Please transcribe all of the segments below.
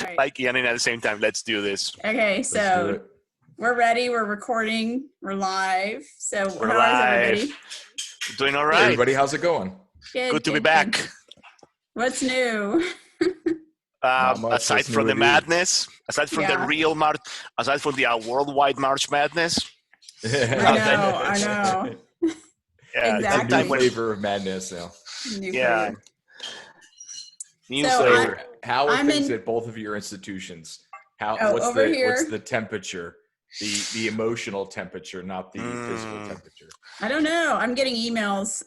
Right. Like yelling at the same time. Let's do this. Okay, so we're ready. We're recording. We're live. So We're how live. is everybody? Doing all Hey, right. everybody, how's it going? Good to be back. What's new? Aside from the madness, aside from the real March, aside from the worldwide March Madness. I know. Yeah, exactly. A new flavor of madness now. New flavor. New flavor. How are things at both of your institutions? What's the temperature? The emotional temperature, not the physical temperature. I don't know. I'm getting emails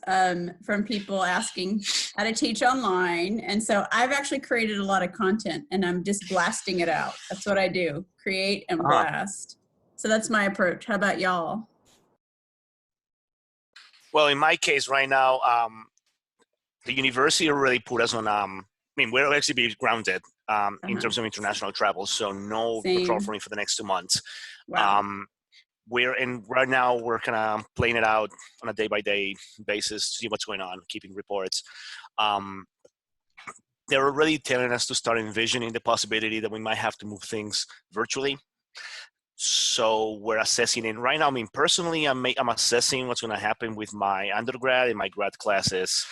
from people asking how to teach online. And so I've actually created a lot of content and I'm just blasting it out. That's what I do. Create and blast. So that's my approach. How about y'all? Well, in my case right now, the university already put us on, we'll actually be grounded in terms of international travel. So no patrol for me for the next 2 months. Wow. Right now we're kind of playing it out on a day-by-day basis to see what's going on, keeping reports. They're already telling us to start envisioning the possibility that we might have to move things virtually. So we're assessing it right now. Personally, I'm assessing what's going to happen with my undergrad and my grad classes.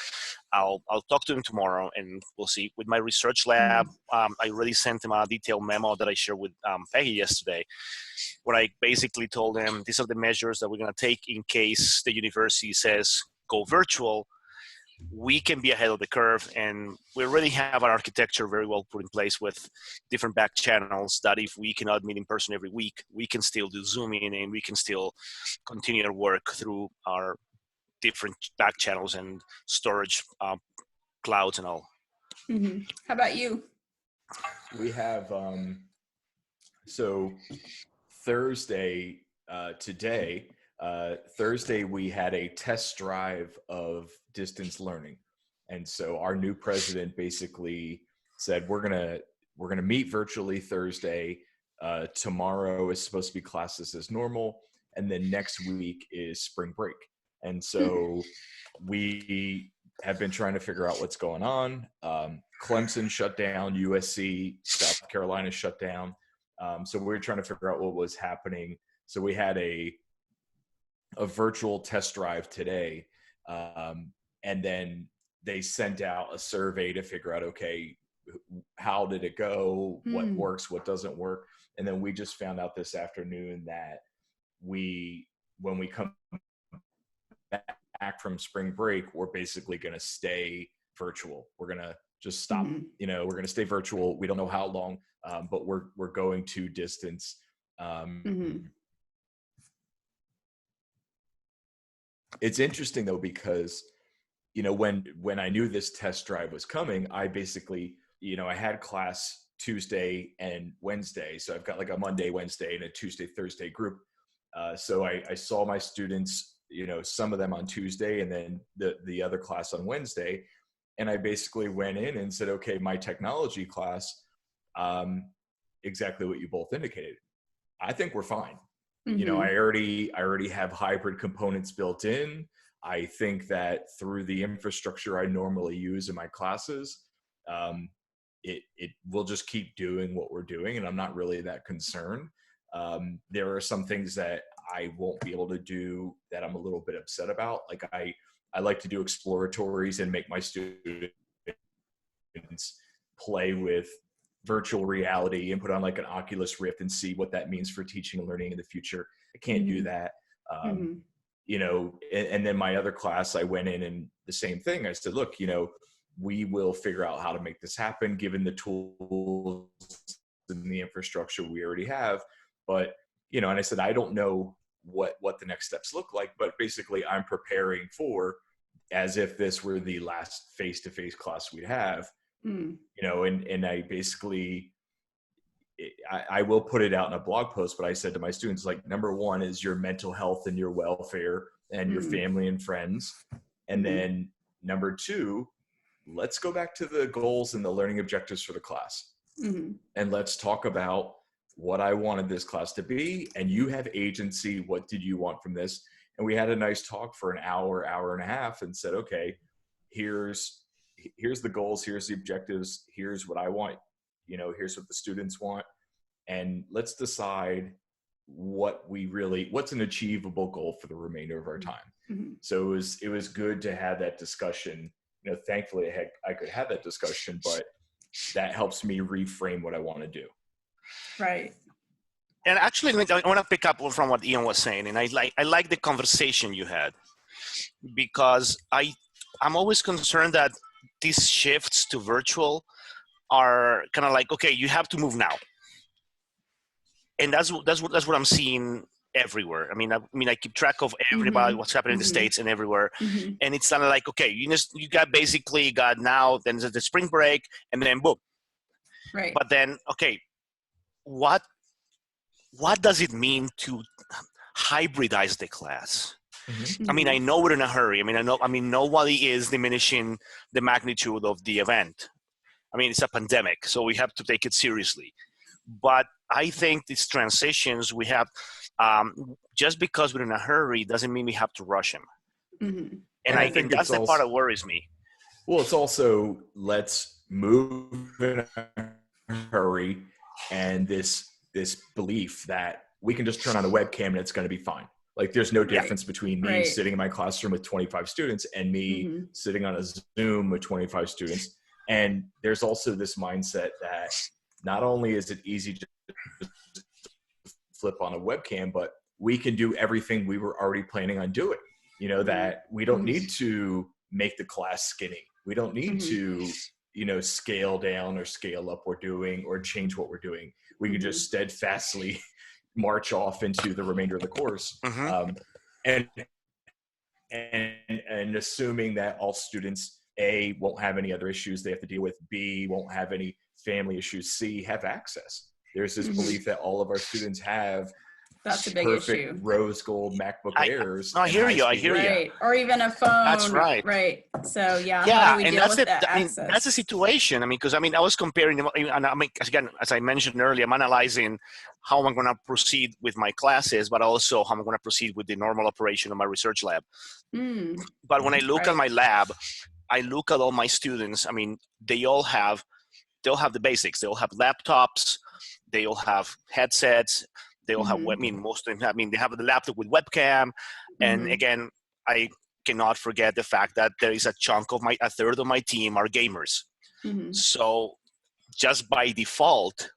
I'll talk to them tomorrow and we'll see. With my research lab, I already sent them a detailed memo that I shared with Peggy yesterday, where I basically told them these are the measures that we're going to take in case the university says go virtual. We can be ahead of the curve, and we already have our architecture very well put in place with different back channels that if we cannot meet in person every week, we can still do Zooming and we can still continue our work through our different back channels and storage clouds and all. Mm-hmm. How about you? We have, so Thursday, today, Thursday we had a test drive of distance learning, and so our new president basically said we're gonna meet virtually Thursday. Tomorrow is supposed to be classes as normal, and then next week is spring break. And so we have been trying to figure out what's going on. Clemson shut down, USC, South Carolina shut down. So we're trying to figure out what was happening. So we had a virtual test drive today. And then they sent out a survey to figure out, okay, how did it go? What works, what doesn't work? And then we just found out this afternoon that when we come back from spring break, we're basically going to stay virtual. We're going to just stop, we're going to stay virtual. We don't know how long, but we're going to distance. It's interesting though, because, when I knew this test drive was coming, I basically, I had class Tuesday and Wednesday. So I've got like a Monday, Wednesday, and a Tuesday, Thursday group. So I saw my students, some of them on Tuesday and then the other class on Wednesday. And I basically went in and said, okay, my technology class, exactly what you both indicated. I think we're fine. I already have hybrid components built in. I think that through the infrastructure I normally use in my classes, it will just keep doing what we're doing. And I'm not really that concerned. There are some things that I won't be able to do that I'm a little bit upset about. Like I like to do exploratories and make my students play with virtual reality and put on like an Oculus Rift and see what that means for teaching and learning in the future. I can't do that. And then my other class, I went in and the same thing. I said, look, we will figure out how to make this happen given the tools and the infrastructure we already have. But, and I said, I don't know what the next steps look like, but basically I'm preparing for as if this were the last face-to-face class we'd have, and I basically, I will put it out in a blog post, but I said to my students, like, number one is your mental health and your welfare and your family and friends. And then number two, let's go back to the goals and the learning objectives for the class. And let's talk about what I wanted this class to be. And you have agency. What did you want from this? And we had a nice talk for an hour and a half and said, okay, here's the goals. Here's the objectives. Here's what I want here's what the students want, and let's decide what's an achievable goal for the remainder of our time. Mm-hmm. So it was good to have that discussion. Thankfully I could have that discussion, but that helps me reframe what I want to do. Right. And actually, I want to pick up from what Ian was saying, and I like the conversation you had, because I'm always concerned that these shifts to virtual are kind of like, okay, you have to move now, and that's what I'm seeing everywhere. I mean, I keep track of everybody, what's happening in the States and everywhere, and it's kind of like, okay, you got now, then there's the spring break, and then boom. Right. But then, okay, what does it mean to hybridize the class? I mean, I know we're in a hurry. I mean, nobody is diminishing the magnitude of the event. I mean, it's a pandemic, so we have to take it seriously. But I think these transitions we have, just because we're in a hurry doesn't mean we have to rush them. And I think that's the part that worries me. Well, it's also, let's move in a hurry, and this belief that we can just turn on a webcam and it's going to be fine. Like, there's no difference between me sitting in my classroom with 25 students and me sitting on a Zoom with 25 students. And there's also this mindset that not only is it easy to flip on a webcam, but we can do everything we were already planning on doing. That we don't need to make the class skinny. We don't need to, scale down or scale up or change what we're doing. We can just steadfastly march off into the remainder of the course. And assuming that all students, A, won't have any other issues they have to deal with, B, won't have any family issues, C, have access. There's this belief that all of our students have That's a big perfect issue. rose gold MacBook Airs. I hear you. Right. Or even a phone. That's right. Right. So how do we and deal that's with that access? that's the situation. Because I was comparing, and again, as I mentioned earlier, I'm analyzing how I'm going to proceed with my classes, but also how I'm going to proceed with the normal operation of my research lab. But when I look at my lab, I look at all my students. They'll have the basics. They all have laptops. They all have headsets. They all have, most of them, they have the laptop with webcam. And again, I cannot forget the fact that there is a third of my team are gamers. So just by default,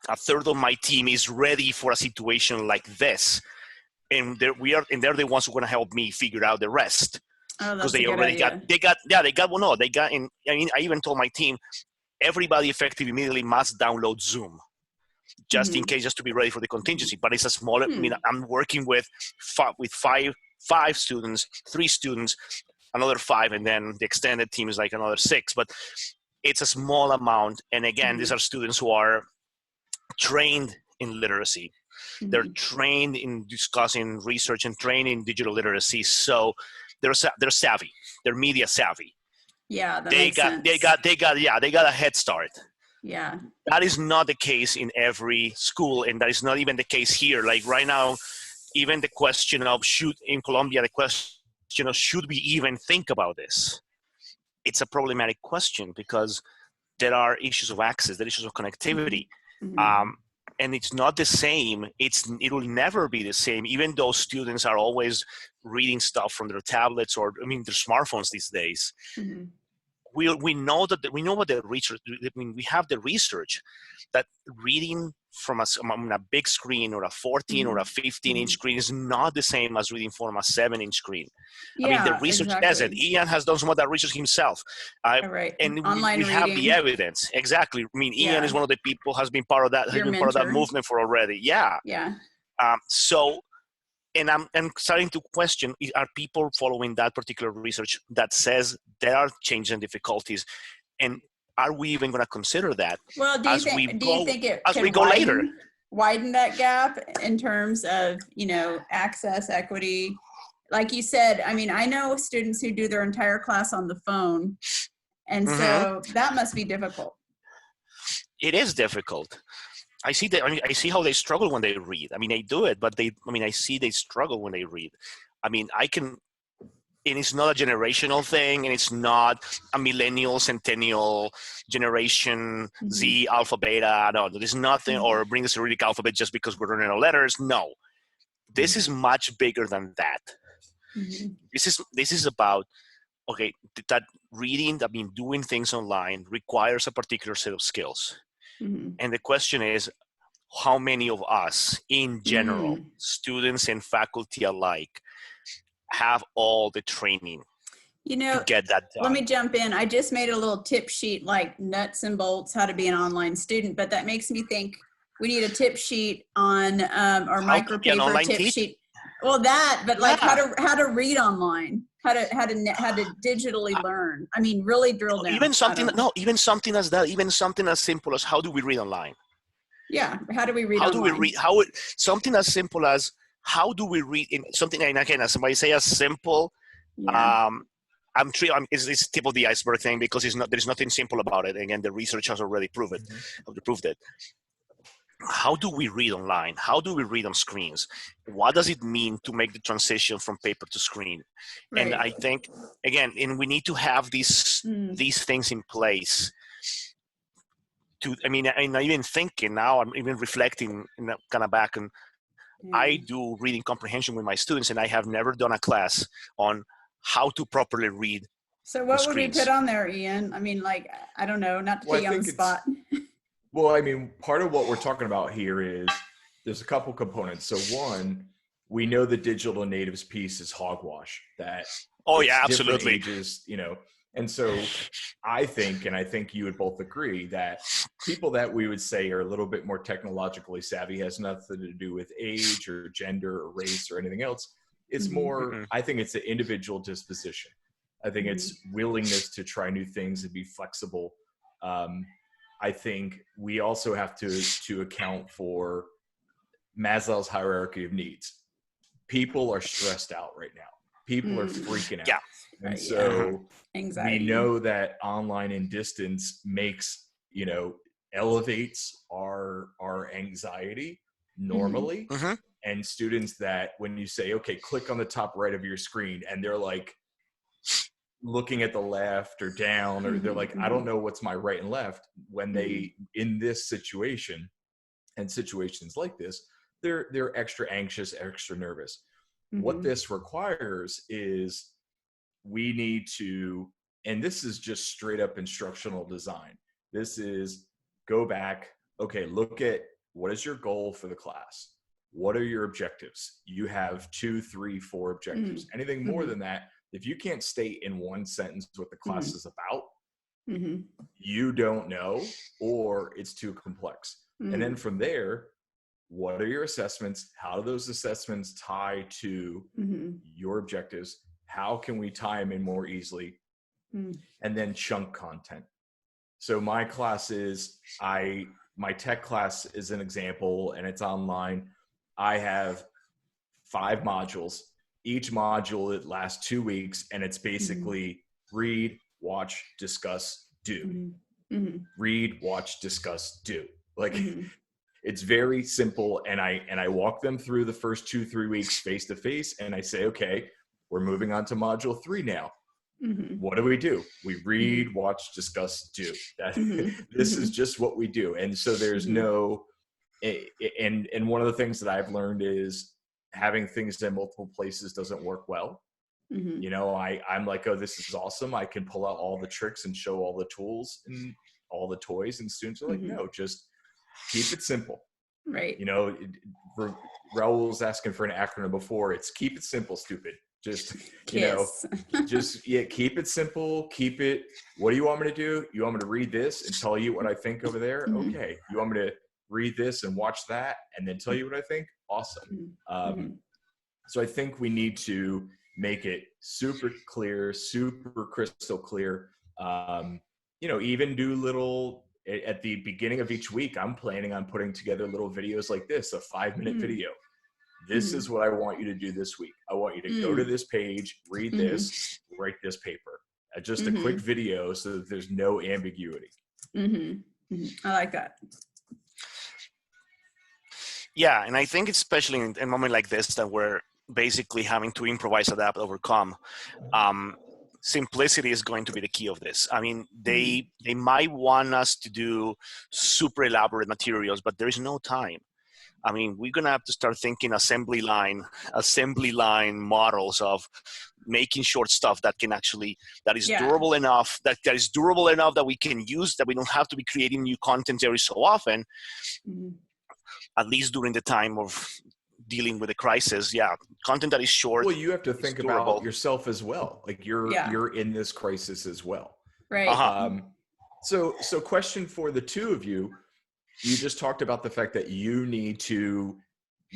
a third of my team is ready for a situation like this. And they're the ones who are going to help me figure out the rest. Because they already got, I even told my team, everybody effectively immediately must download Zoom. Just in case, just to be ready for the contingency. But it's a smaller, I'm working with five students, 3 students, another 5, and then the extended team is like another 6. But it's a small amount. And again, these are students who are trained in literacy. They're trained in discussing research and trained in digital literacy. So they're savvy. They're media savvy. Yeah, they got a head start. Yeah. That is not the case in every school, and that is not even the case here. Like right now, even the question of should we even think about this? It's a problematic question because there are issues of access, there are issues of connectivity. And it's not the same. It will never be the same, even though students are always reading stuff from their tablets or their smartphones these days. We know what the research. We have the research that reading from a big screen or a 14 or a 15-inch screen is not the same as reading from a 7-inch screen. Yeah, the research says it. Ian has done some of that research himself. And we have the evidence. Exactly. Ian is one of the people has been part of that. Has been part of that movement for already. Yeah. Yeah. And I'm starting to question, are people following that particular research that says there are changes and difficulties? And are we even going to consider that? Well, do you think it could widen that gap in terms of, access, equity? Like you said, I know students who do their entire class on the phone. And so that must be difficult. It is difficult. I see that. I see how they struggle when they read. They do it, but I see they struggle when they read. and it's not a generational thing, and it's not a millennial, centennial, generation Z, alpha, beta. No, there's nothing, or bring the Cyrillic alphabet just because we're running out of letters. No, this is much bigger than that. This is about, okay, that reading, I mean, doing things online requires a particular set of skills. And the question is, how many of us in general, students and faculty alike, have all the training to get that done? Let me jump in. I just made a little tip sheet, like nuts and bolts, how to be an online student, but that makes me think we need a tip sheet on, or micropaper tip sheet. Well, but like how to read online, how to digitally learn. I mean, really drill down. Even something as simple as, how do we read online? Yeah, how do we read online? How do we read? Something as simple as, how do we read in something? And again, as somebody say, as simple. It's this tip of the iceberg thing, because there's nothing simple about it. Again, the research has already proved it. How do we read online? How do we read on screens? What does it mean to make the transition from paper to screen? Right. And I think, again, and we need to have these things in place. I'm even thinking now, I'm even reflecting kind of back, and I do reading comprehension with my students, and I have never done a class on how to properly read. So what would we put on there, Ian? I mean, like, I don't know, not to put you on the spot. Well, I mean, part of what we're talking about here is there's a couple components. So one, we know the digital natives piece is hogwash. That absolutely. Ages, and so I think you would both agree that people that we would say are a little bit more technologically savvy has nothing to do with age or gender or race or anything else. It's more, I think it's an individual disposition. I think it's willingness to try new things and be flexible. I think we also have to account for Maslow's hierarchy of needs. People are stressed out right now. People are freaking out. Yeah. And so we know that online and distance makes, elevates our anxiety normally. And students that, when you say, okay, click on the top right of your screen, and they're like looking at the left or down, or they're like, I don't know what's my right and left. When they, in this situation and situations like this, they're extra anxious, extra nervous. What this requires is we need to, and this is just straight up instructional design. This is go back, okay, look at what is your goal for the class? What are your objectives? You have 2, 3, 4 objectives. Anything more than that, if you can't state in one sentence what the class is about, you don't know, or it's too complex. And then from there, what are your assessments? How do those assessments tie to your objectives? How can we tie them in more easily? And then chunk content. So my classes, my tech class is an example, and it's online. I have 5 modules. Each module, it lasts 2 weeks, and it's basically read, watch, discuss, do. Read, watch, discuss, do. Like, it's very simple. And I walk them through the first 2-3 weeks face to face, and I say, okay, we're moving on to module 3 now. What do? We read, watch, discuss, do. This is just what we do. And so there's no, and one of the things that I've learned is having things in multiple places doesn't work well. I'm like, oh, this is awesome. I can pull out all the tricks and show all the tools and all the toys, and students are like, no, just keep it simple. Right. Raúl was asking for an acronym before. It's keep it simple, stupid. Just, keep it simple. Keep it. What do you want me to do? You want me to read this and tell you what I think over there? Okay. You want me to read this and watch that and then tell you what I think? Awesome. So I think we need to make it super clear, super crystal clear. Even do little, at the beginning of each week, I'm planning on putting together little videos like this, a 5-minute video. This is what I want you to do this week. I want you to go to this page, read this, write this paper. Just a quick video so that there's no ambiguity. I like that. Yeah, and I think especially in a moment like this, that where basically having to improvise, adapt, overcome. Simplicity is going to be the key of this. I mean, they might want us to do super elaborate materials, but there is no time. I mean, we're gonna have to start thinking assembly line models of making short stuff that can actually, that is durable enough, that is durable enough that we can use, that we don't have to be creating new content every so often, at least during the time of dealing with the crisis. Content that is short. Well, you have to think durable. about yourself as well. Like you're in this crisis as well. Right. So question for the two of you. You just talked about the fact that you need to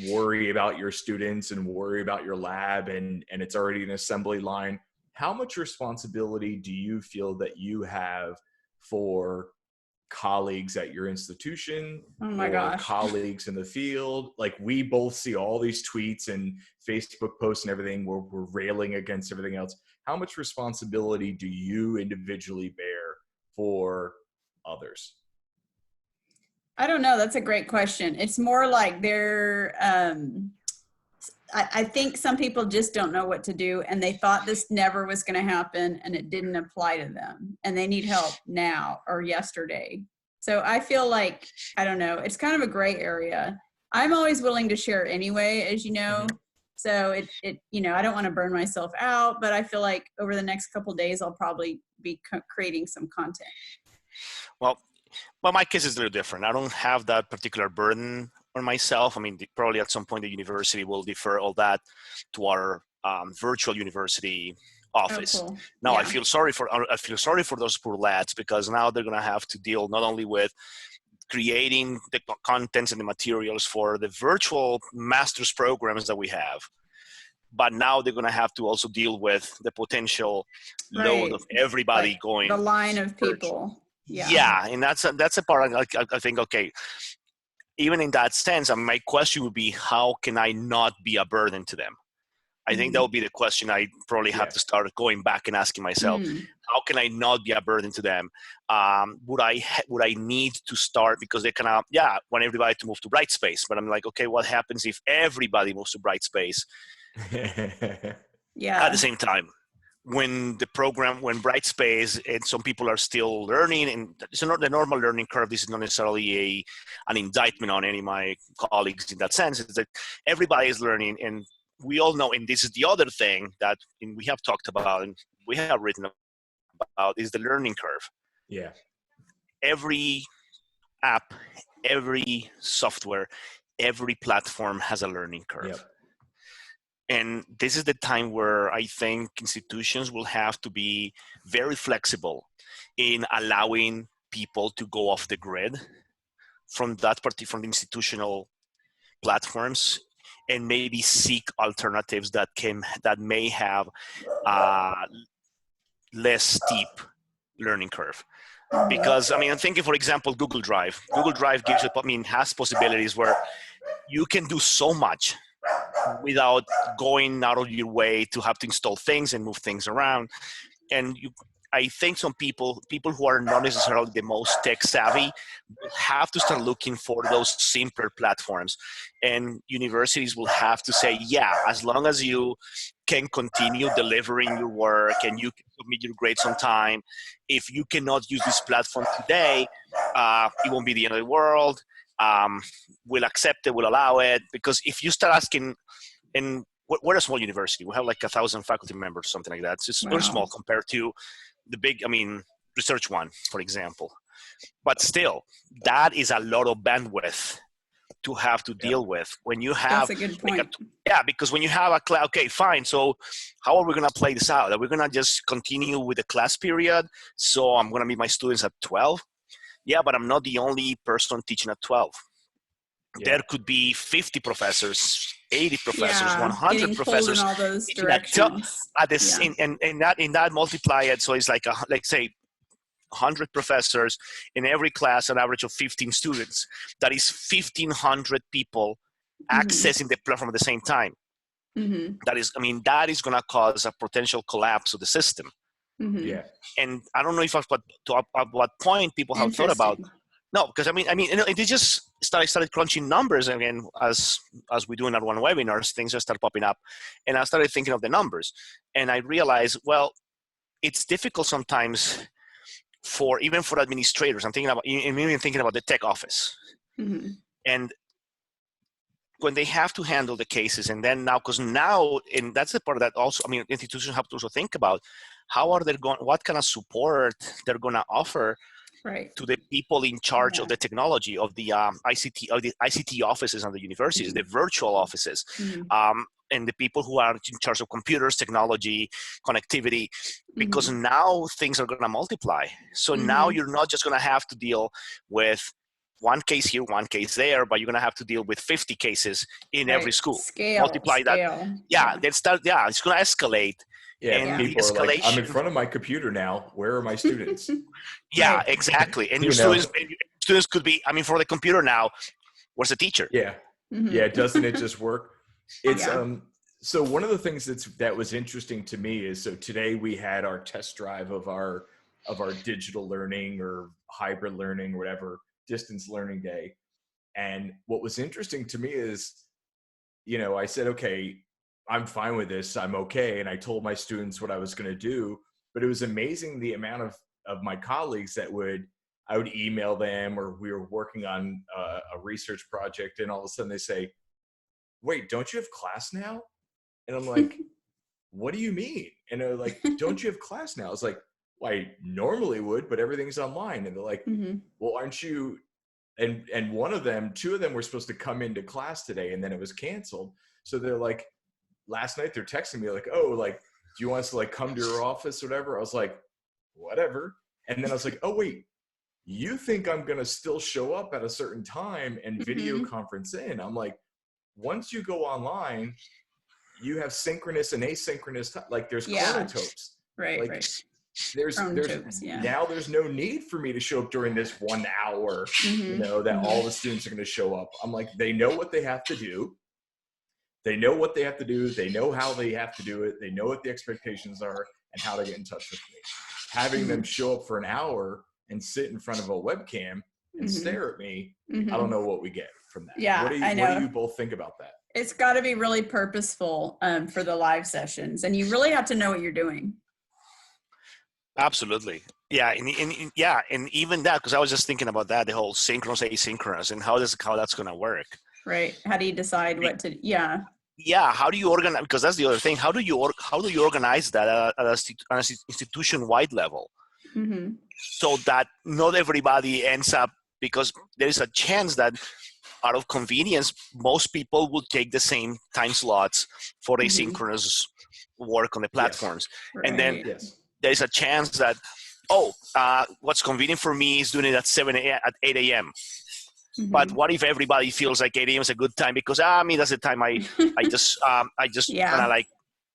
worry about your students and worry about your lab, and it's already an assembly line. How much responsibility do you feel that you have for colleagues at your institution, colleagues in the field? Like, we both see all these tweets and Facebook posts and everything where we're railing against everything else. How much responsibility do you individually bear for others? I don't know. That's a great question. It's more like I think some people just don't know what to do, and they thought this never was going to happen, and it didn't apply to them, and they need help now or yesterday. So I feel like, I don't know, it's kind of a gray area. I'm always willing to share anyway, as you know. So it I don't want to burn myself out, but I feel like over the next couple of days, I'll probably be creating some content. Well, my case is a little different. I don't have that particular burden on myself. I mean, probably at some point the university will defer all that to our virtual university office. Oh, cool. Now I feel sorry for those poor lads, because now they're going to have to deal not only with creating the contents and the materials for the virtual master's programs that we have, but now they're going to have to also deal with the potential load of everybody like going the line of people. Virtual. Yeah, and that's a part. I think, okay, even in that sense, my question would be, how can I not be a burden to them? I think that would be the question I probably have to start going back and asking myself. How can I not be a burden to them? Would I need to start, because they kind of want everybody to move to Brightspace, but I'm like, okay, what happens if everybody moves to Brightspace at the same time? When Brightspace, and some people are still learning, and it's not the normal learning curve. This is not necessarily an indictment on any of my colleagues in that sense. It's that everybody is learning, and we all know, and this is the other thing that we have talked about and we have written about, is the learning curve. Yeah. Every app, every software, every platform has a learning curve. Yep. And this is the time where I think institutions will have to be very flexible in allowing people to go off the grid from from the institutional platforms, and maybe seek alternatives that may have less steep learning curve. Because, I mean, I'm thinking, for example, Google Drive. Google Drive gives you, has possibilities where you can do so much without going out of your way to have to install things and move things around. And I think some people who are not necessarily the most tech savvy have to start looking for those simpler platforms. And universities will have to say, as long as you can continue delivering your work and you can submit your grades on time, if you cannot use this platform today, it won't be the end of the world. We'll accept it, we'll allow it. Because if you start asking, and we're a small university, we have like 1,000 faculty members, something like that. It's just very small compared to the big, research one, for example. But still, that is a lot of bandwidth to have to deal with when you have. That's a good point. Because when you have a class, okay, fine. So how are we going to play this out? Are we going to just continue with the class period? So I'm going to meet my students at 12. Yeah, but I'm not the only person teaching at 12. Yeah. There could be 50 professors, 80 professors, 100 professors. In all those directions. In that multiply it, so it's like let's say 100 professors in every class, an average of 15 students. That is 1,500 people accessing the platform at the same time. That is going to cause a potential collapse of the system. Yeah, and I don't know if at what point people have thought about No, because I mean, it just started crunching numbers again as we do in our one webinars. Things just start popping up, and I started thinking of the numbers, and I realized, well, it's difficult sometimes even for administrators. I'm even thinking about the tech office, Mm-hmm. and when they have to handle the cases, and then and that's the part that also, I mean, institutions have to also think about how are they going, what kind of support they're going to offer Right. to the people in charge of the technology of the ICT offices on the universities, the virtual offices, and the people who are in charge of computers, technology, connectivity, because now things are going to multiply. So now you're not just going to have to deal with one case here, one case there, but you're going to have to deal with 50 cases in every school. Multiply that. It's going to escalate. Yeah, and people are like, I'm in front of my computer now. Where are my students? Yeah, exactly. And your students could be, I mean, for the computer now, where's the teacher? Yeah. Yeah, doesn't it just work? It's so one of the things that was interesting to me is, so today we had our test drive of our digital learning or hybrid learning or whatever, distance learning day. And what was interesting to me is, you know, I said, okay, I'm fine with this. I'm okay. And I told my students what I was going to do, but it was amazing the amount of my colleagues that I would email them, or we were working on a research project, and all of a sudden they say, wait, don't you have class now? And I'm like, what do you mean? And they're like, don't you have class now? I was like, well, I normally would, but everything's online. And they're like, well, aren't you? And two of them were supposed to come into class today, and then it was canceled. So they're like, last night they're texting me like, oh, like, do you want us to like come to your office or whatever? I was like, whatever. And then I was like, oh wait, you think I'm going to still show up at a certain time and video conference in? I'm like, once you go online, you have synchronous and asynchronous time. Like there's chronotopes. Right, like, right. There's now there's no need for me to show up during this 1 hour, you know, that all the students are going to show up. I'm like, they know what they have to do. They know what they have to do. They know how they have to do it. They know what the expectations are and how to get in touch with me. Having them show up for an hour and sit in front of a webcam and stare at me, I don't know what we get from that. Yeah, what do you both think about that? It's got to be really purposeful for the live sessions, and you really have to know what you're doing. Absolutely. Yeah. And even that, because I was just thinking about that, the whole synchronous, asynchronous, and how that's going to work. Right. How do you decide what to, yeah, how do you organize, because that's the other thing, how do you organize that at an institution-wide level, so that not everybody ends up, because there is a chance that out of convenience, most people will take the same time slots for asynchronous work on the platforms. And then there's a chance that, what's convenient for me is doing it at 8 a.m. But what if everybody feels like 8 a.m. is a good time? Because that's the time I just kind of like,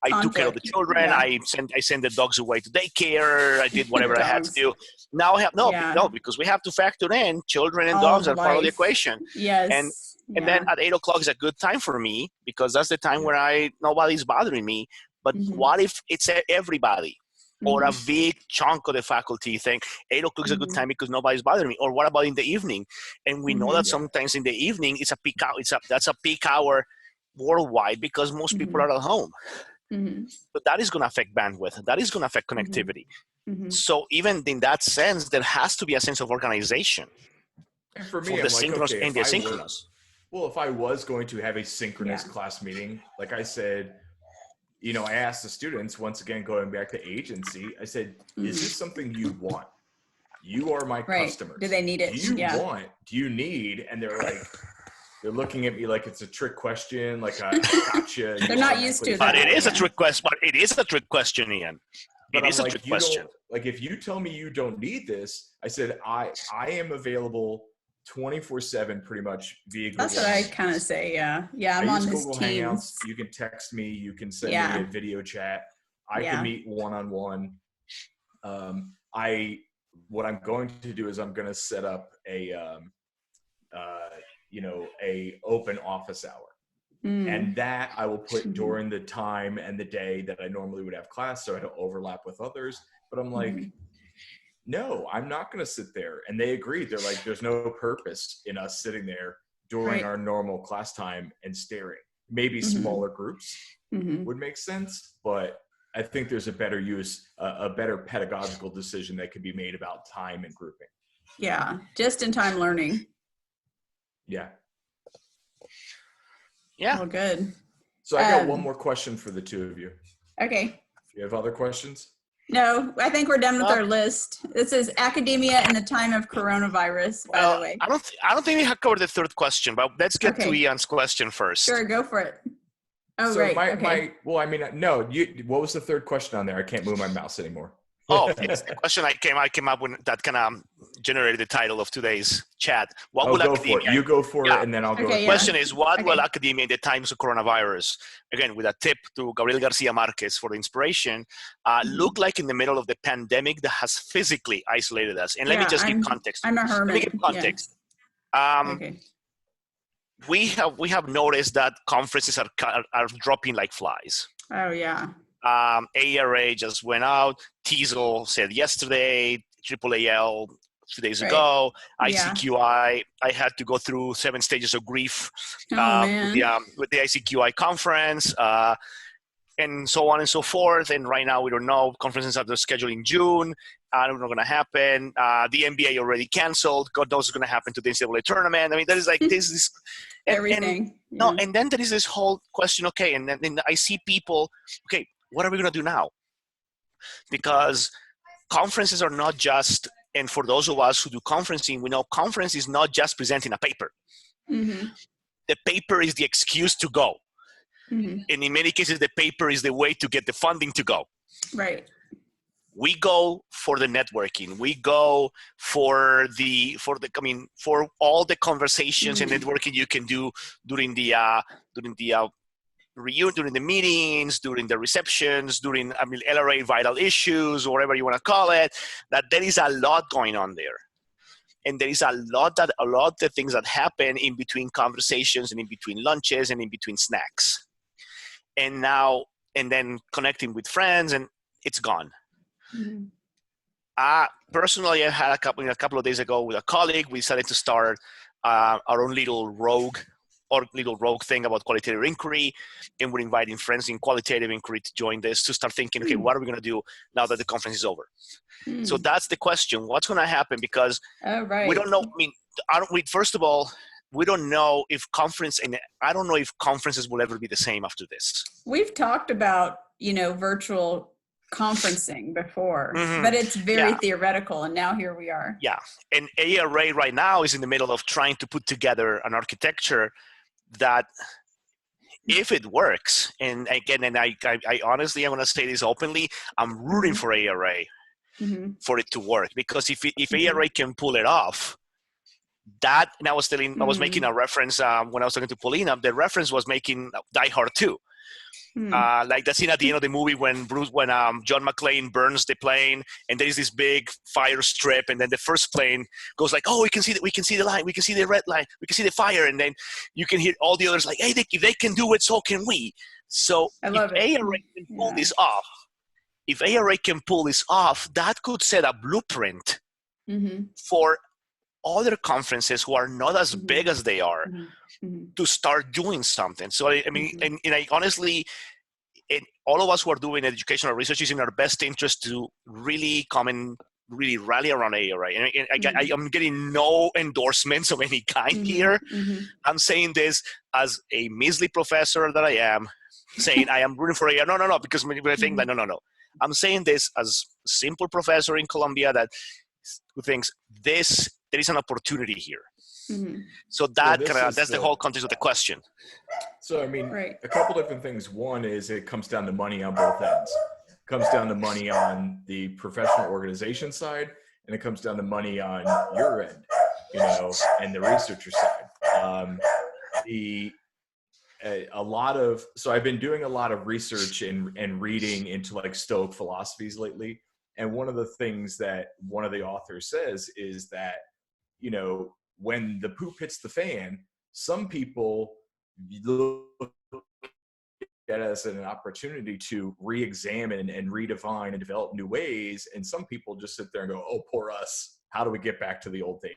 I took care of the children. I sent the dogs away to daycare. I did whatever I had to do. Now I have no, because we have to factor in children and dogs are part of the equation. Yes. And then at 8 o'clock is a good time for me, because that's the time where nobody's bothering me. But what if it's everybody? Or a big chunk of the faculty think 8 o'clock is a good time because nobody's bothering me. Or what about in the evening? And we know that sometimes in the evening it's a peak hour. That's a peak hour worldwide, because most people are at home. But that is going to affect bandwidth. That is going to affect connectivity. So even in that sense, there has to be a sense of organization. And for me, for the synchronous and the asynchronous. Well, if I was going to have a synchronous class meeting, like I said, you know, I asked the students, once again, going back to agency, I said, is this something you want? You are my customers. Do they need it? Do you need? And they're like, they're looking at me like it's a trick question, like a gotcha. They're not used to that. But it is a trick question. But it is a trick question, Ian. It is a trick question. Like, if you tell me you don't need this, I said, I am available 24/7 pretty much via Google. That's what I kind of say. Yeah. I'm on this Google Teams. Hangouts. You can text me. You can send me a video chat. I can meet one-on-one. What I'm going to do is I'm going to set up a open office hour. And that I will put during the time and the day that I normally would have class, so I don't overlap with others. But I'm like, no, I'm not going to sit there. And they agreed. They're like, there's no purpose in us sitting there during our normal class time and staring. Maybe smaller groups would make sense, but I think there's a better a better pedagogical decision that could be made about time and grouping. Yeah, just in time learning. Yeah. Yeah. Oh, good. So I got one more question for the two of you. Okay. You have other questions? No, I think we're done with our list. This is academia in the time of coronavirus, by the way. I don't think we have covered the third question, but let's get to Ian's question first. Sure, go for it. Oh, so right. well, I mean, no, what was the third question on there? I can't move my mouse anymore. Oh, it's the question I came up with that kind of generated the title of today's chat. What will academia? You go for it, and then I'll go. The question is, what will academia in the times of coronavirus, again, with a tip to Gabriel García Márquez for the inspiration, look like in the middle of the pandemic that has physically isolated us? And let me just give context. I'm a hermit. Let me give context. We have noticed that conferences are dropping like flies. Oh, yeah. ARA just went out. TESOL said yesterday. AAAL 2 days ago. ICQI, I had to go through 7 stages of grief with the ICQI conference, and so on and so forth. And right now we don't know. Conferences are scheduled in June. I don't know what's going to happen. The NBA already canceled. God knows what's going to happen to the NCAA tournament. I mean, there is like this everything. And then there is this whole question. Okay, and then I see people. Okay, what are we going to do now? Because conferences are not just, and for those of us who do conferencing, we know conference is not just presenting a paper. The paper is the excuse to go. And in many cases, the paper is the way to get the funding to go. Right. We go for the networking. We go for all the conversations and networking you can do during the reunion, during the meetings, during the receptions, during LRA vital issues, or whatever you want to call it. That there is a lot going on there, and there is a lot of things that happen in between conversations and in between lunches and in between snacks, and then connecting with friends, and it's gone. Personally, I had a couple of days ago with a colleague. We decided to start our own little rogue thing about qualitative inquiry, and we're inviting friends in qualitative inquiry to join this, to start thinking, okay, what are we going to do now that the conference is over? So that's the question. What's going to happen? Because we don't know. First of all, we don't know if I don't know if conferences will ever be the same after this. We've talked about, virtual conferencing before, but it's very theoretical, and now here we are. Yeah, and ARA right now is in the middle of trying to put together an architecture that, if it works, and again, and I honestly, I'm going to say this openly, I'm rooting for ARA for it to work, because if ARA can pull it off, and I was making a reference when I was talking to Paulina. The reference was making Die Hard 2. Like the scene at the end of the movie when John McClane burns the plane, and there is this big fire strip, and then the first plane goes like, oh, we can see the line, we can see the red line, we can see the fire, and then you can hear all the others like, hey, if they can do it, so can we. So if ARA can pull this off, that could set a blueprint for other conferences who are not as big as they are to start doing something. So I mean, and I honestly, all of us who are doing educational research is in our best interest to really come and really rally around ARA. And I'm getting no endorsements of any kind here. I'm saying this as a measly professor that I am, saying I am rooting for ARA. No, because when I think that, no. I'm saying this as a simple professor in Colombia who thinks there is an opportunity here. So that's the whole context of the question. So, I mean, a couple different things. One is it comes down to money on both ends. It comes down to money on the professional organization side, and it comes down to money on your end, and the researcher side. So I've been doing a lot of research and reading into like Stoic philosophies lately. And one of the things that one of the authors says is that, when the poop hits the fan, some people look at it as an opportunity to re-examine and redefine and develop new ways. And some people just sit there and go, oh, poor us. How do we get back to the old days?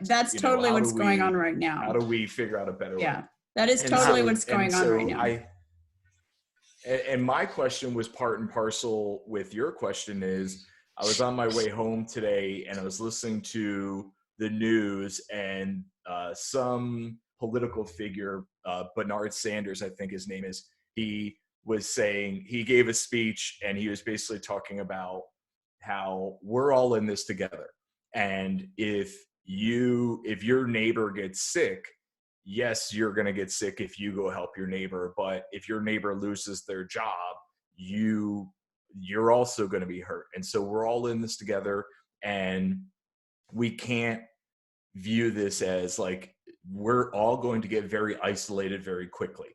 That's totally what's going on right now. How do we figure out a better way? Yeah, that is totally what's going on right now. And my question was part and parcel with your question is, I was on my way home today and I was listening to the news, and some political figure, Bernard Sanders, I think his name is, he was saying, he gave a speech and he was basically talking about how we're all in this together. And if your neighbor gets sick, yes, you're going to get sick if you go help your neighbor. But if your neighbor loses their job, you're also going to be hurt. And so we're all in this together, and we can't view this as like we're all going to get very isolated very quickly.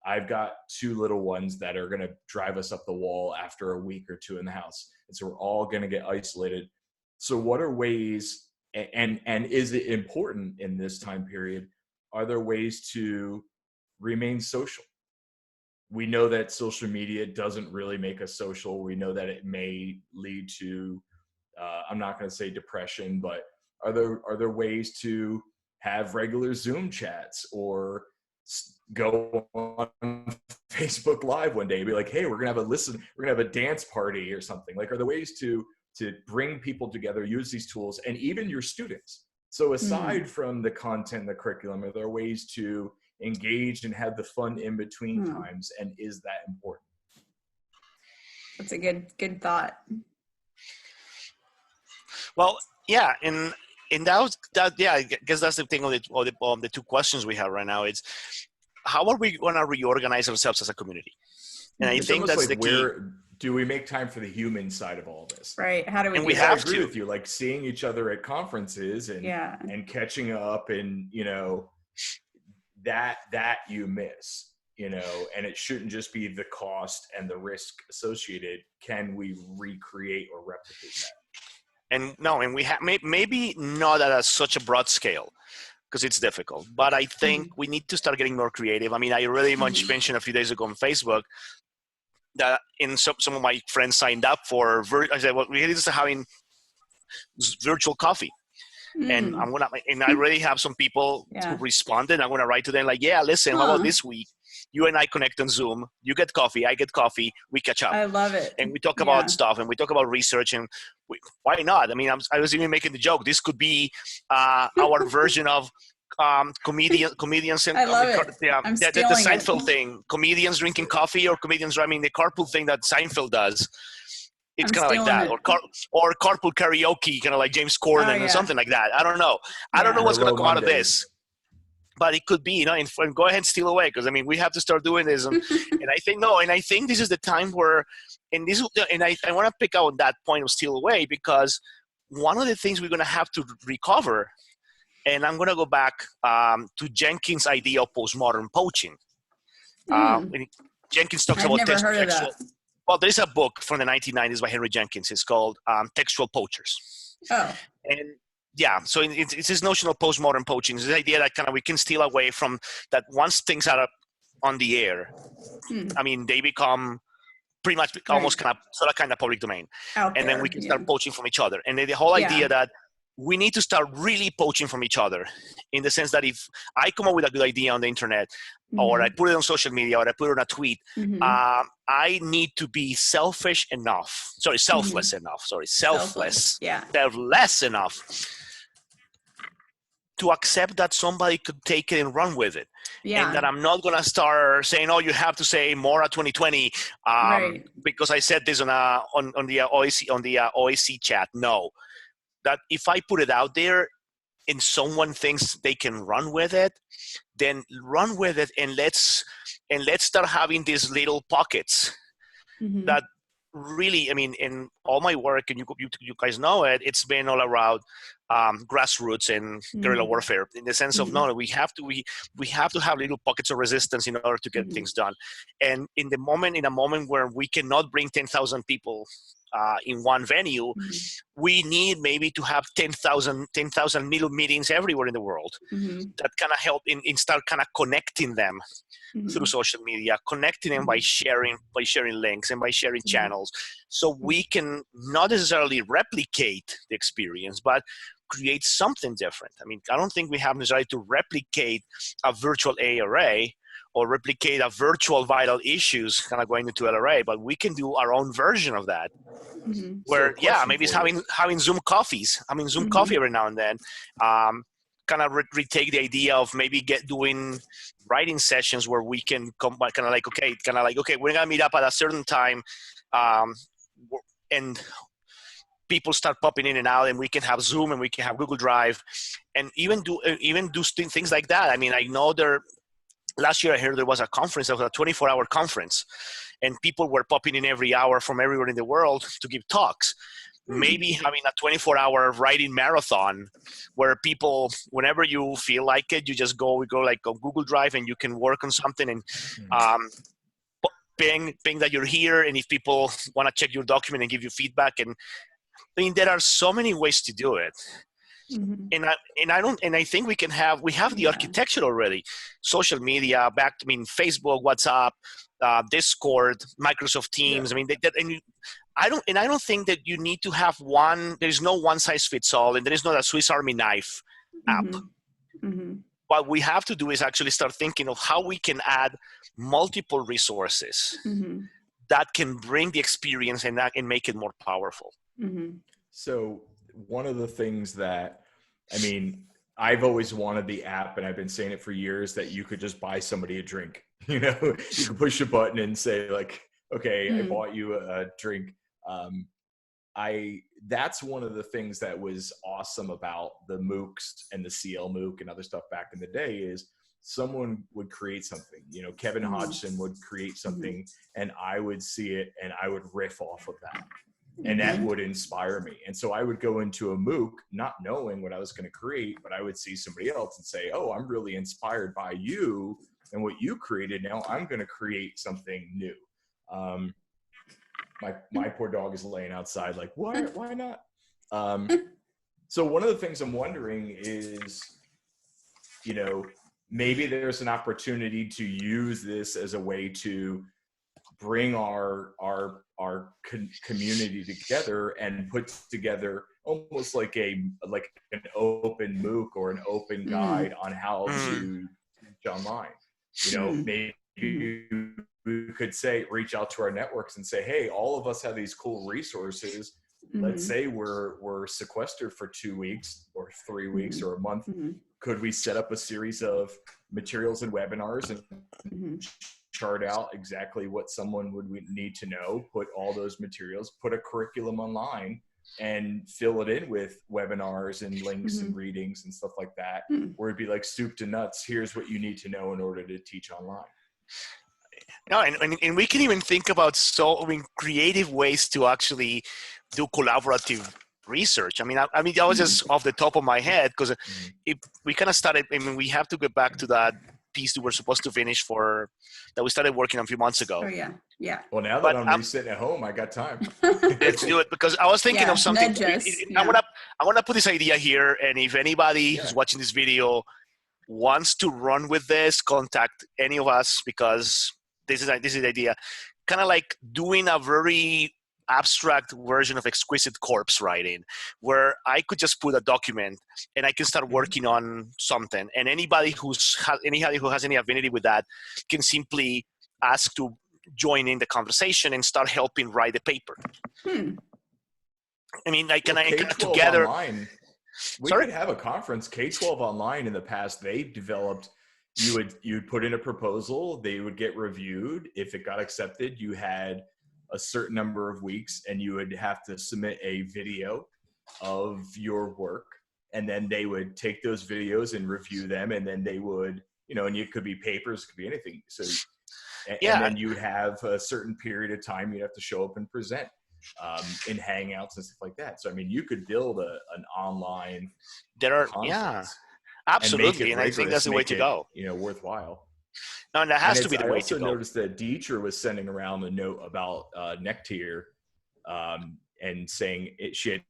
I've got 2 little ones that are going to drive us up the wall after a week or 2 in the house. And so we're all going to get isolated. So what are ways, and is it important in this time period? Are there ways to remain social? We know that social media doesn't really make us social. We know that it may lead to, I'm not going to say depression, but are there ways to have regular Zoom chats or go on Facebook Live one day and be like, hey, we're going to have a dance party or something? Like, are there ways to bring people together, use these tools, and even your students? So aside from the content, the curriculum, are there ways to engage and have the fun in between times? And is that important? That's a good thought. Well, yeah, and that yeah, I guess that's the thing of the 2 questions we have right now. It's how are we going to reorganize ourselves as a community? And I think that's like, the key. Do we make time for the human side of all this? Right. How do we? And do we that? have I agree to. with you, like seeing each other at conferences and catching up, and that you miss, and it shouldn't just be the cost and the risk associated. Can we recreate or replicate that? And we have maybe not at such a broad scale, because it's difficult, but I think we need to start getting more creative. I mean, I really much mentioned a few days ago on Facebook that some of my friends signed up for, I said, well, we're just having virtual coffee. And I already have some people who responded. I'm going to write to them like, yeah, listen, how about this week? You and I connect on Zoom. You get coffee, I get coffee. We catch up. I love it. And we talk about stuff, and we talk about research, and why not? I mean, I was even making the joke. This could be our version of comedians. And I love it. The Seinfeld thing. Comedians drinking coffee, or comedians driving the carpool thing that Seinfeld does. It's kind of like that, or carpool karaoke, kind of like James Corden or something like that. I don't know. I don't know what's going to come out of this, but it could be, and go ahead and steal away, because I mean, we have to start doing this, and I think this is the time where, and I want to pick out on that point of steal away, because one of the things we're going to have to recover, and I'm going to go back to Jenkins' idea of postmodern poaching. Jenkins talks about textual. Well, there is a book from the 1990s by Henry Jenkins. It's called Textual Poachers. Oh. And yeah, so it's this notion of postmodern poaching. It's this idea that kind of we can steal away from that once things are on the air. I mean, they become pretty much almost kind of public domain. And then we can start poaching from each other. And then the whole idea that we need to start really poaching from each other, in the sense that if I come up with a good idea on the internet, or I put it on social media, or I put it on a tweet, I need to be selfless enough, selfless enough to accept that somebody could take it and run with it. And that I'm not going to start saying, oh, you have to say Mora 2020 because I said this on the OAC chat. No. That if I put it out there and someone thinks they can run with it, then run with it, and let's start having these little pockets that really, I mean, in all my work, and you guys know it, it's been all around grassroots and guerrilla warfare, in the sense of we have to have little pockets of resistance in order to get things done. And in a moment where we cannot bring 10,000 people in one venue, we need maybe to have 10,000 little meetings everywhere in the world that kind of help in start kind of connecting them through social media, connecting them by sharing links and by sharing channels, so we can not necessarily replicate the experience, but create something different. I mean, I don't think we have necessarily to replicate a virtual ARA or replicate a virtual vital issues kind of going into LRA, but we can do our own version of that. Where, yeah, maybe it's having Zoom coffees. I mean, Zoom coffee every now and then. Kind of retake the idea of maybe doing writing sessions where we can come by kind of like, okay, we're gonna meet up at a certain time, and people start popping in and out, and we can have Zoom and we can have Google Drive, and even do things like that. I mean, I know last year I heard there was a conference, there was a 24-hour conference, and people were popping in every hour from everywhere in the world to give talks. Maybe having a 24-hour writing marathon where people, whenever you feel like it, you just go like on Google Drive and you can work on something and ping that you're here. And if people want to check your document and give you feedback, and I mean, there are so many ways to do it. And I think we have the architecture already. Social media, Facebook, WhatsApp, Discord, Microsoft Teams. I mean, I don't think that you need to have there's no one size fits all, and there is not a Swiss Army knife app. What we have to do is actually start thinking of how we can add multiple resources that can bring the experience and make it more powerful. So one of the things that, I mean, I've always wanted the app, and I've been saying it for years, that you could just buy somebody a drink. You know, you can push a button and say like, okay, I bought you a drink. That's one of the things that was awesome about the MOOCs and the CL MOOC and other stuff back in the day is someone would create something, you know, Kevin Hodgson would create something and I would see it and I would riff off of that. And that would inspire me. And so I would go into a MOOC not knowing what I was going to create, but I would see somebody else and say, oh, I'm really inspired by you and what you created. Now I'm going to create something new. My poor dog is laying outside like, why not? So one of the things I'm wondering is, you know, maybe there's an opportunity to use this as a way to bring our community together and put together almost like an open MOOC or an open guide on how to teach online. You know, maybe we could reach out to our networks and say, hey, all of us have these cool resources. Let's say we're sequestered for 2 weeks or 3 weeks or a month. Could we set up a series of materials and webinars and chart out exactly what someone would need to know, put all those materials, put a curriculum online and fill it in with webinars and links and readings and stuff like that, where it'd be like soup to nuts. Here's what you need to know in order to teach online. No, and we can even think about creative ways to actually do collaborative research. I mean, that was just off the top of my head because we kind of started. I mean, we have to get back to that piece that we're supposed to finish that we started working on a few months ago. Oh yeah. Well, now that I'm sitting at home, I got time. Let's do it because I was thinking of something. I want to put this idea here, and if anybody who's watching this video wants to run with this, contact any of us because this is the idea. Kind of like doing a very abstract version of exquisite corpse writing where I could just put a document and I can start working on something, and anybody who has any affinity with that can simply ask to join in the conversation and start helping write the paper. I mean, together online, we could have a conference. K-12 online in the past, they developed, you'd put in a proposal, they would get reviewed. If it got accepted, you had a certain number of weeks and you would have to submit a video of your work, and then they would take those videos and review them, and then they would, you know, and it could be papers, it could be anything. So and then you would have a certain period of time you'd have to show up and present in Hangouts and stuff like that. So I mean, you could build an online absolutely, and I think that's the way to go. You know, worthwhile. No, and that has to be the way to go. I also noticed that Dieter was sending around a note about Nectar and saying she had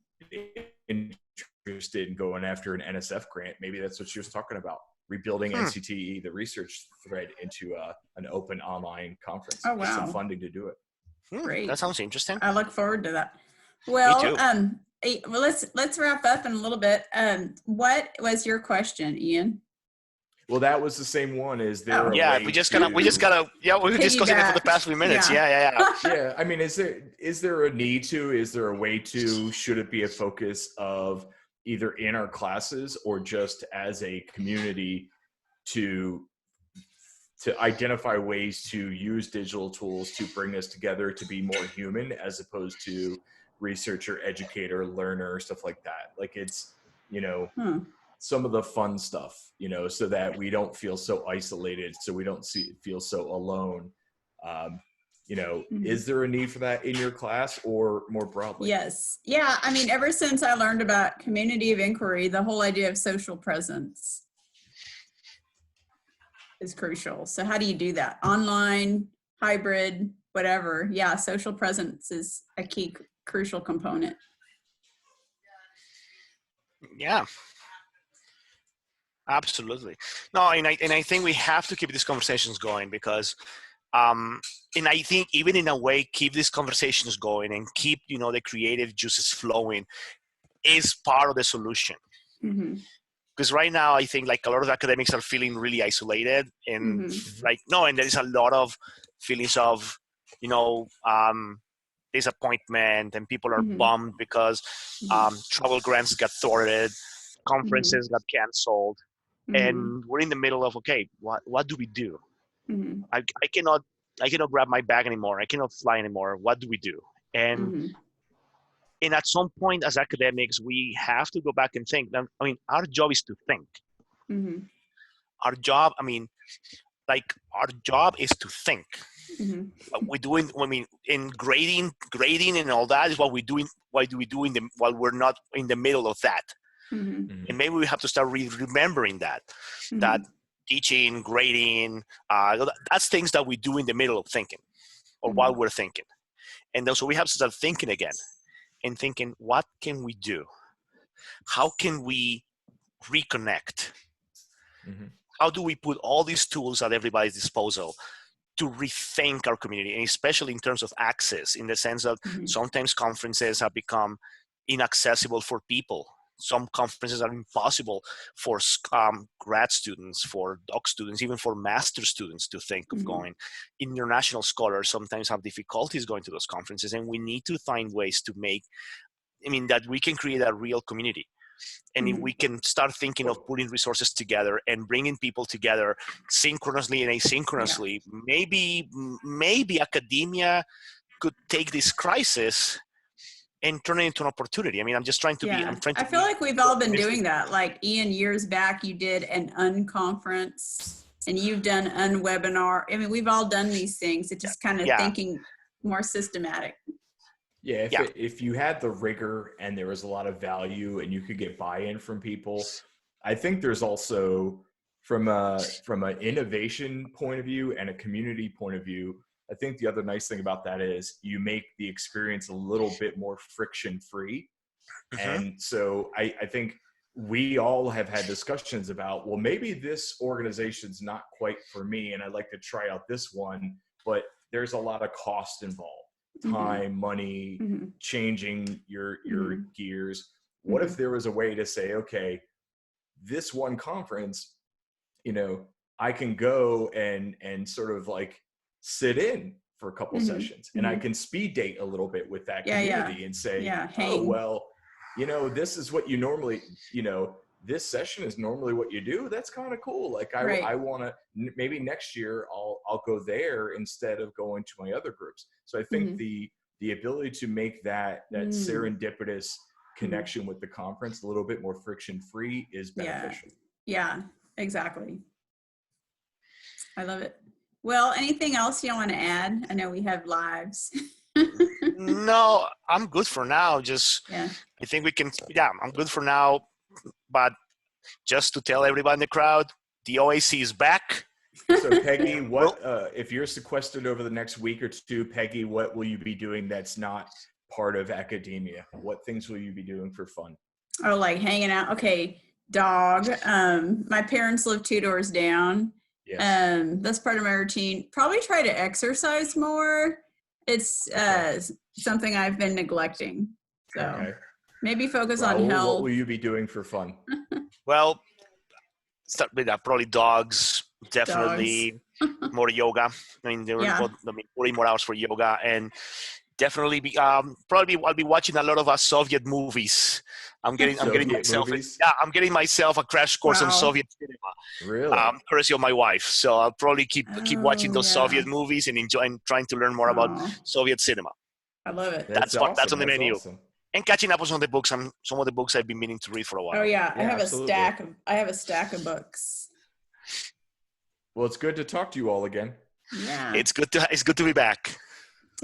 interested in going after an NSF grant. Maybe that's what she was talking about, rebuilding NCTE, the research thread, into an open online conference. Oh, with some wow. funding to do it. Great. That sounds interesting. I look forward to that. Well, Me too. well, let's wrap up in a little bit. What was your question, Ian? Well, that was the same one. Is there a Yeah, way we just gotta, we were discussing it for the past few minutes. Yeah. Yeah, I mean, is there a need to? Is there a way to? Should it be a focus of either in our classes or just as a community to identify ways to use digital tools to bring us together to be more human, as opposed to researcher, educator, learner, stuff like that? Like, it's, some of the fun stuff, so that we don't feel so isolated, so we don't feel so alone. Is there a need for that in your class or more broadly? Yes. Yeah. I mean, ever since I learned about community of inquiry, the whole idea of social presence is crucial. So how do you do that? Online, hybrid, whatever. Yeah. Social presence is a key, crucial component. Yeah. Absolutely. No, and I think we have to keep these conversations going, because and I think even in a way, keep these conversations going and keep, the creative juices flowing is part of the solution. Because right now, I think like a lot of academics are feeling really isolated and and there is a lot of feelings of, disappointment, and people are bummed because travel grants got thwarted, conferences got canceled. And we're in the middle of, okay, what do we do? I cannot grab my bag anymore. I cannot fly anymore. What do we do? And at some point as academics, we have to go back and think. I mean, our job is to think. Our job is to think. What we're doing, in grading and all that is what we're doing. What do we do while we're not in the middle of that? And maybe we have to start remembering that teaching, grading, that's things that we do in the middle of thinking, or while we're thinking. And so we have to start thinking again and thinking, what can we do? How can we reconnect? How do we put all these tools at everybody's disposal to rethink our community, and especially in terms of access, in the sense that sometimes conferences have become inaccessible for people. Some conferences are impossible for grad students, for doc students, even for master students to think of going. International scholars sometimes have difficulties going to those conferences, and we need to find ways to that we can create a real community. And if we can start thinking of putting resources together and bringing people together synchronously and asynchronously, maybe academia could take this crisis and turn it into an opportunity. I'm just trying to be. I feel like we've all been doing that. Like Ian, years back, you did an unconference, and you've done Unwebinar. We've all done these things. It's just kind of thinking more systematic. Yeah, if you had the rigor and there was a lot of value and you could get buy-in from people, I think there's also from an innovation point of view and a community point of view, I think the other nice thing about that is you make the experience a little bit more friction-free. And so I think we all have had discussions about, well, maybe this organization's not quite for me and I'd like to try out this one, but there's a lot of cost involved. Time, money, changing your gears. What if there was a way to say, okay, this one conference, I can go and sort of like sit in for a couple sessions, and I can speed date a little bit with that community and say, oh, well, this is what you normally, this session is normally what you do. That's kind of cool. Like I want to, maybe next year I'll go there instead of going to my other groups. So I think the ability to make that serendipitous connection with the conference a little bit more friction free is beneficial. Yeah, exactly. I love it. Well, anything else you want to add? I know we have lives. No, I'm good for now. I think we can, I'm good for now. But just to tell everybody in the crowd, the OAC is back. So Peggy, what if you're sequestered over the next week or two, Peggy, what will you be doing that's not part of academia? What things will you be doing for fun? Oh, like hanging out. Okay, dog. My parents live 2 doors down. Yes. That's part of my routine. Probably try to exercise more. It's something I've been neglecting. So Okay. maybe focus on Raúl, health. what will you be doing for fun? Well, start with probably dogs, definitely more yoga. I mean, there Yeah. were 40 more hours for yoga, and definitely probably I'll be watching a lot of Soviet movies. I'm getting myself movies? I'm getting myself a crash course on Soviet cinema. Really? Courtesy of my wife. So I'll probably keep watching those yeah. Soviet movies and trying to learn more about Soviet cinema. I love it. That's awesome. that's on the That's menu. awesome. And catching up on some of the books I've been meaning to read for a while. Oh yeah, I have absolutely. I have a stack of books. Well, it's good to talk to you all again. Yeah. It's good to be back.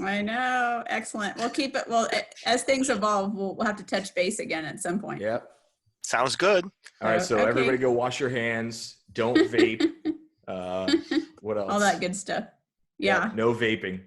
I know. Excellent. We'll keep it. Well, as things evolve, we'll have to touch base again at some point. Yep. Sounds good. All right. So okay. everybody go wash your hands. Don't vape. What else? All that good stuff. Yeah. No vaping.